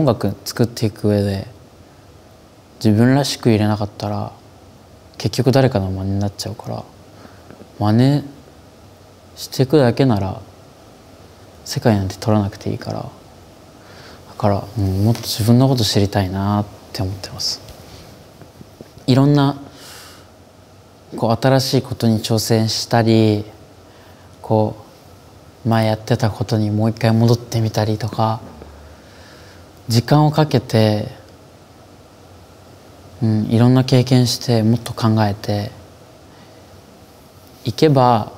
音楽作っていく上で自分らしく入れなかったら結局誰かの真似になっちゃうから、真似していくだけなら世界なんて取らなくていいから、だから、もっと自分のこと知りたいなって思ってます。いろんなこう新しいことに挑戦したり、こう前やってたことにもう一回戻ってみたりとか、時間をかけて、いろんな経験してもっと考えていけば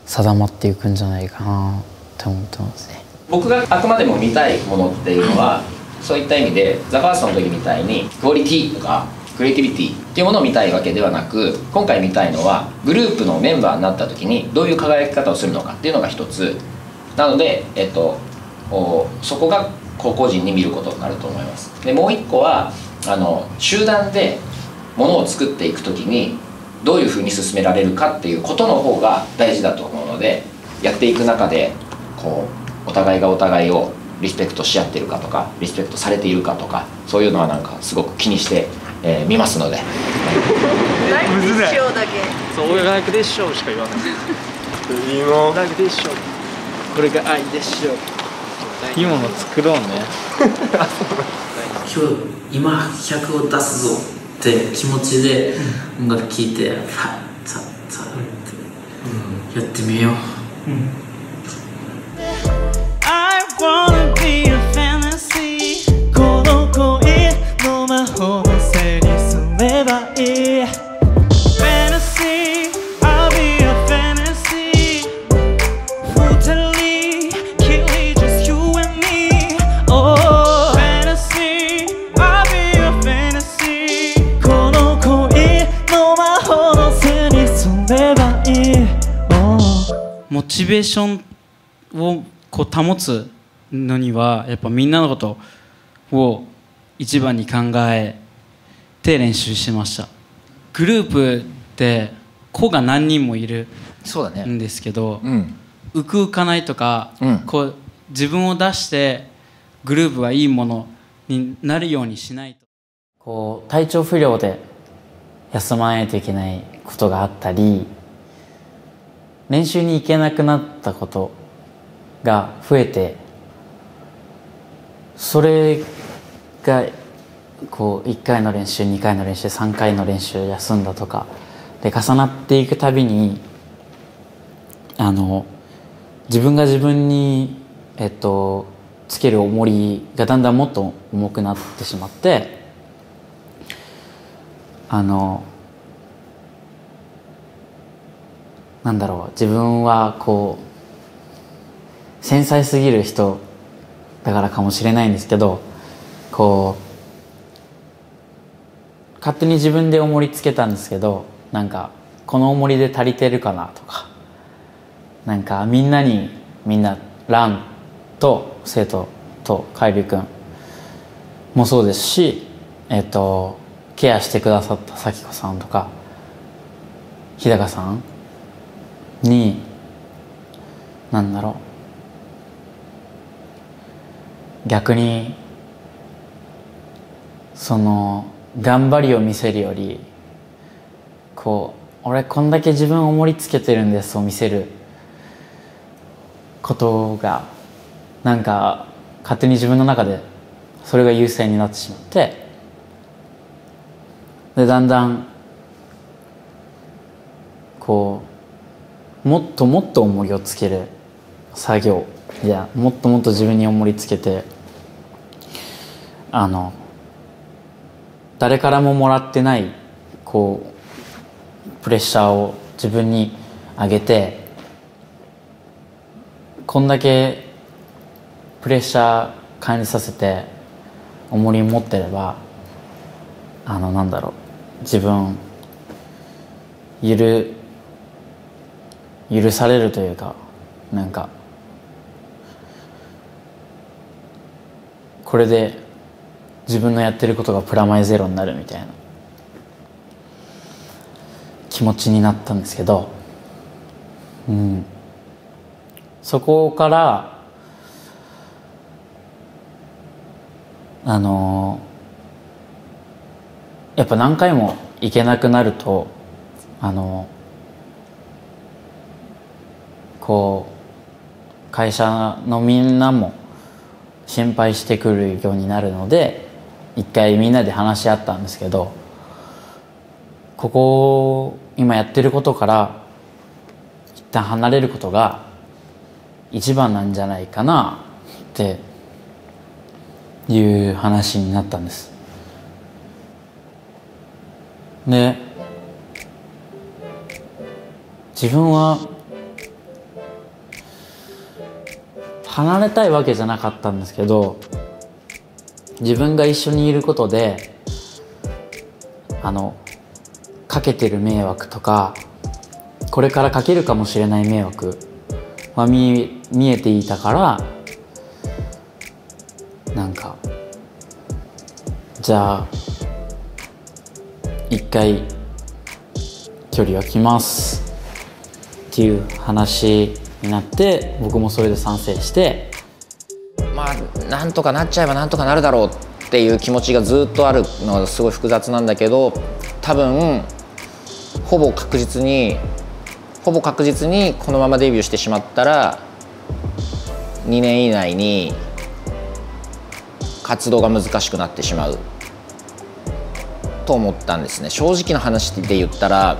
定まっていくんじゃないかなって思ってますね。僕があくまでも見たいものっていうのは、そういった意味でザ・ファーストの時みたいにクオリティとかクリエイティビティっていうものを見たいわけではなく、今回見たいのはグループのメンバーになった時にどういう輝き方をするのかっていうのが一つなので、そこが個々人に見ることになると思います。でもう一個は集団でものを作っていく時にどういうふうに進められるかっていうことの方が大事だと思うので、やっていく中でこうお互いがお互いをリスペクトし合ってるかとか、リスペクトされているかとか、そういうのはなんかすごく気にして見ますので。楽でしょうだけ。そう、俺が楽でしょうしか言わない。いいの楽でしょう。これが愛でしょう。いいもの作ろうね。今100を出すぞって気持ちで音楽聴いて、ファッツァッツァってやってみよう。I wanna be a fantasy この恋の魔法のせいにすればいい Fantasy I'll be a fantasy 二人きり just you and me Oh Fantasy I'll be a fantasy この恋の魔法のせいにすればいい、oh、モチベーションをこう保つのにはやっぱみんなのことを一番に考えて練習しました。グループって子が何人もいるんですけど、浮く浮かないとか、こう自分を出してグループがいいものになるようにしないと。こう体調不良で休まないといけないことがあったり、練習に行けなくなったことが増えて、それがこう1回の練習2回の練習3回の練習休んだとかで重なっていくたびに自分が自分につける重りがだんだんもっと重くなってしまって、なんだろう、自分はこう繊細すぎる人だからかもしれないんですけど、こう勝手に自分で重りつけたんですけど、なんかこの重りで足りてるかなとか、なんかみんなランと生徒と海流くんもそうですし、ケアしてくださった咲子さんとか日高さんになんだろう、逆にその頑張りを見せるより、こう俺こんだけ自分を盛りつけてるんですを見せることがなんか勝手に自分の中でそれが優先になってしまって、でだんだんこうもっともっと重りをつける作業やもっともっと自分に重りつけて誰からももらってないこうプレッシャーを自分に上げて、こんだけプレッシャー感じさせて重り持ってればなんだろう、自分許されるというか、なんかこれで自分のやってることがプラマイゼロになるみたいな気持ちになったんですけど、そこからやっぱ何回も行けなくなるとこう会社のみんなも心配してくるようになるので、一回みんなで話し合ったんですけど、ここ今やってることから一旦離れることが一番なんじゃないかなっていう話になったんです。で、自分は離れたいわけじゃなかったんですけど、自分が一緒にいることでかけてる迷惑とか、これからかけるかもしれない迷惑は見えていたから、なんかじゃあ一回距離を置きますっていう話になって、僕もそれで賛成して、まあなんとかなっちゃえばなんとかなるだろうっていう気持ちがずっとあるのがすごい複雑なんだけど、多分ほぼ確実にこのままデビューしてしまったら2年以内に活動が難しくなってしまうと思ったんですね。正直な話で言ったら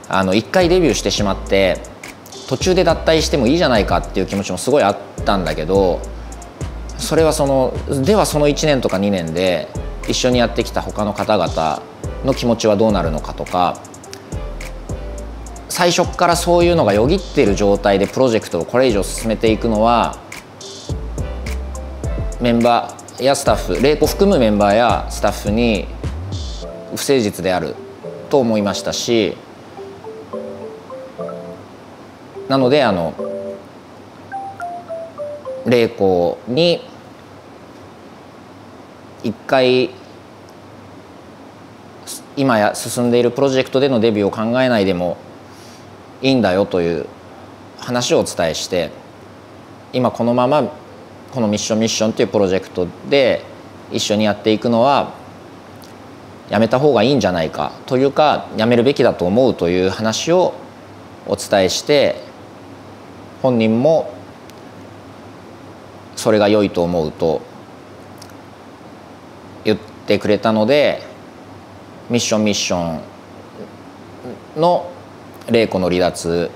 1回デビューしてしまって途中で脱退してもいいじゃないかっていう気持ちもすごいあったんだけど、それはその1年とか2年で一緒にやってきた他の方々の気持ちはどうなるのかとか、最初からそういうのがよぎっている状態でプロジェクトをこれ以上進めていくのはメンバーやスタッフ、玲子含むメンバーやスタッフに不誠実であると思いましたし、なので玲子に一回今進んでいるプロジェクトでのデビューを考えないでもいいんだよという話をお伝えして、今このままこのミッションというプロジェクトで一緒にやっていくのはやめた方がいいんじゃないかというか、やめるべきだと思うという話をお伝えして、本人もそれが良いと思うと言ってくれたので、ミッションの玲子の離脱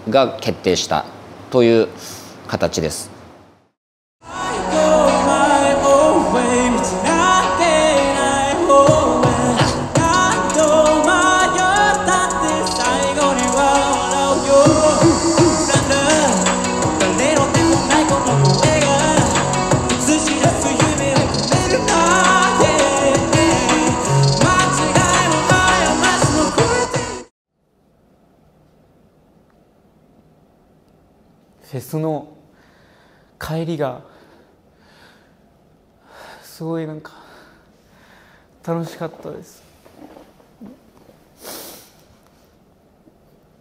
が決定したという形です。フェスの帰りがすごいなんか楽しかったです。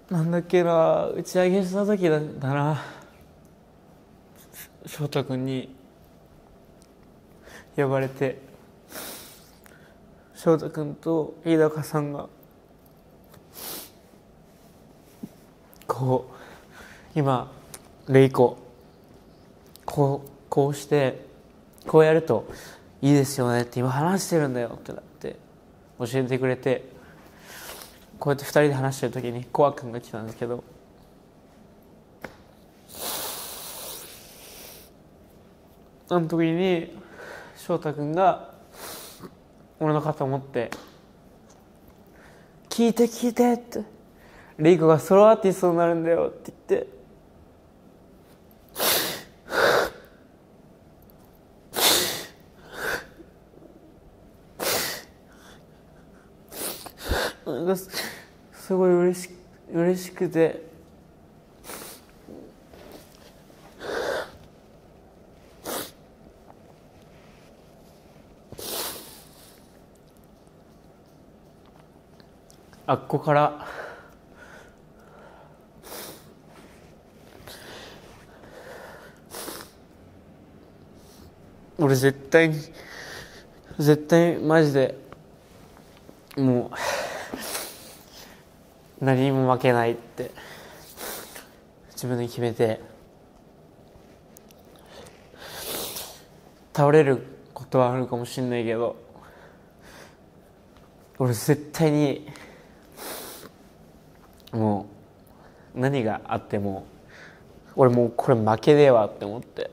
なんだっけな、打ち上げした時だな、翔太君に呼ばれて、翔太君と飯高さんがこう今玲子こうしてこうやるといいですよねって今話してるんだよってなって教えてくれて、こうやって2人で話してる時にコア君が来たんですけど、あの時に翔太君が俺の肩を持って「聞いて聞いて」って「玲子がソロアーティストになるんだよ」って言って。なんかすごい嬉しくて、あっこから俺絶対に絶対マジでもう何にも負けないって自分で決めて、倒れることはあるかもしれないけど、俺絶対にもう何があっても俺もうこれ負けねえわって思って